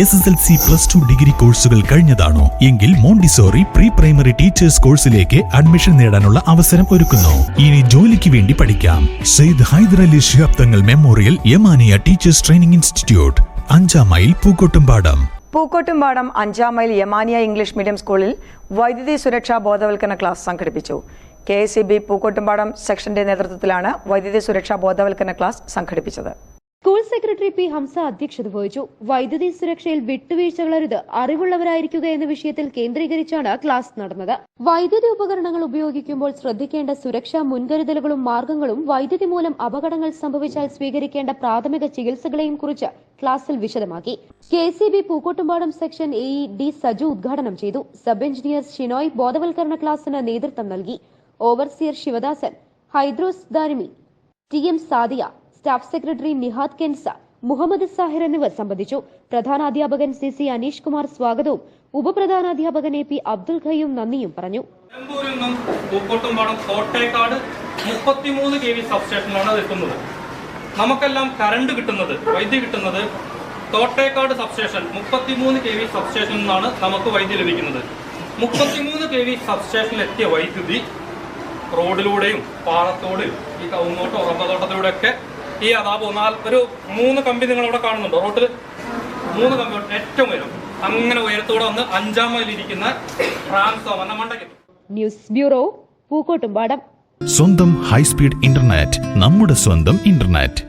SSLC +2 degree കോഴ്സുകൾ കഴിഞ്ഞതാണോ എങ്കിൽ Montessori pre primary teachers കോഴ്സിലേക്ക് അഡ്മിഷൻ നേടാനുള്ള അവസരം ഒരുക്കുന്നു. ഇനി ജോലിക്ക് വേണ്ടി പഠിക്കാം. Syed Hyderali Shihab Thangal memorial Yamaniya teachers training institute, 5 mile Pookkottumpadam. Pookkottumpadam 5 mile Yamaniya English medium സ്കൂളിൽ വൈദ്യുതി സുരക്ഷാ ബോധവൽക്കരണ ക്ലാസ് സംഘടിപ്പിച്ചു. KSEB പൂക്കോട്ടുംപാടം സെക്ഷന്റെ നേതൃത്വത്തിലാണ് വൈദ്യുതി സുരക്ഷാ ബോധവൽക്കരണ ക്ലാസ് സംഘടിപ്പിച്ചത്. School secretary P. ഹംസ അധ്യക്ഷത വഹിച്ചു. വൈദ്യുതി സുരക്ഷയിൽ വിട്ടുവീഴ്ചകളരുത്, അറിവുള്ളവരായിരിക്കുക എന്ന വിഷയത്തിൽ കേന്ദ്രീകരിച്ചാണ് ക്ലാസ് നടന്നത്. വൈദ്യുതി ഉപകരണങ്ങൾ ഉപയോഗിക്കുമ്പോൾ ശ്രദ്ധിക്കേണ്ട സുരക്ഷാ മുൻകരുതലുകളും മാർഗങ്ങളും, വൈദ്യുതി മൂലം അപകടങ്ങൾ സംഭവിച്ചാൽ സ്വീകരിക്കേണ്ട പ്രാഥമിക ചികിത്സകളെയും കുറിച്ച് ക്ലാസിൽ വിശദമാക്കി. KSEB Pookkottumpadam section AE D. Saju ഉദ്ഘാടനം ചെയ്തു. സബ് എഞ്ചിനീയർ ഷിനോയ് ബോധവൽക്കരണ ക്ലാസിന് നേതൃത്വം നൽകി. Overseer Sivadasan, Hydros Darimi, TM Sadiya, staff secretary Nihad Kenza, Muhammad Sahir എന്നിവർ സംബന്ധിച്ചു. പ്രധാനാധ്യാപകൻ CC അനീഷ് കുമാർ സ്വാഗതവും ഉപപ്രധാനാധ്യാപകൻ AP അബ്ദുൽ ഖയ്യൂം നന്ദിയും പറഞ്ഞു. നിലമ്പൂരിൽ നിന്നും പൂക്കോട്ടുംപാടം കോട്ടേക്കാട് 33 kV സബ്സ്റ്റേഷനിലാണ് എത്തുന്നത്. നമുക്കെല്ലാം കറണ്ട് കിട്ടുന്നത്, വൈദ്യുതി കിട്ടുന്നത് കോട്ടേക്കാട് സബ്സ്റ്റേഷൻ 33 kV സബ്സ്റ്റേഷനിൽ നിന്നാണ് നമുക്ക് വൈദ്യുതി ലഭിക്കുന്നത്. 33 kV സബ്സ്റ്റേഷനിൽ എത്തിയ വൈദ്യുതി റോഡിലൂടെയും പാളത്തോടെയും ഈ കവുങ്ങോട്ടോ റബ്ബർത്തോട്ടത്തിലൂടെയൊക്കെ ഈ അതാപോ ഒരു 3 കമ്പി നിങ്ങളവിടെ കാണുന്നുണ്ടോ? റോഡിൽ 3 കമ്പി ഏറ്റവും ഉയരം, അങ്ങനെ ഉയരത്തോടെ വന്ന് 5 മൈൽ ഇരിക്കുന്ന ട്രാൻസ്ഫോമർ മണ്ടയ്ക്ക്. News bureau, Pookkottumpadam. സ്വന്തം ഹൈസ്പീഡ് ഇന്റർനെറ്റ്, നമ്മുടെ സ്വന്തം ഇന്റർനെറ്റ്.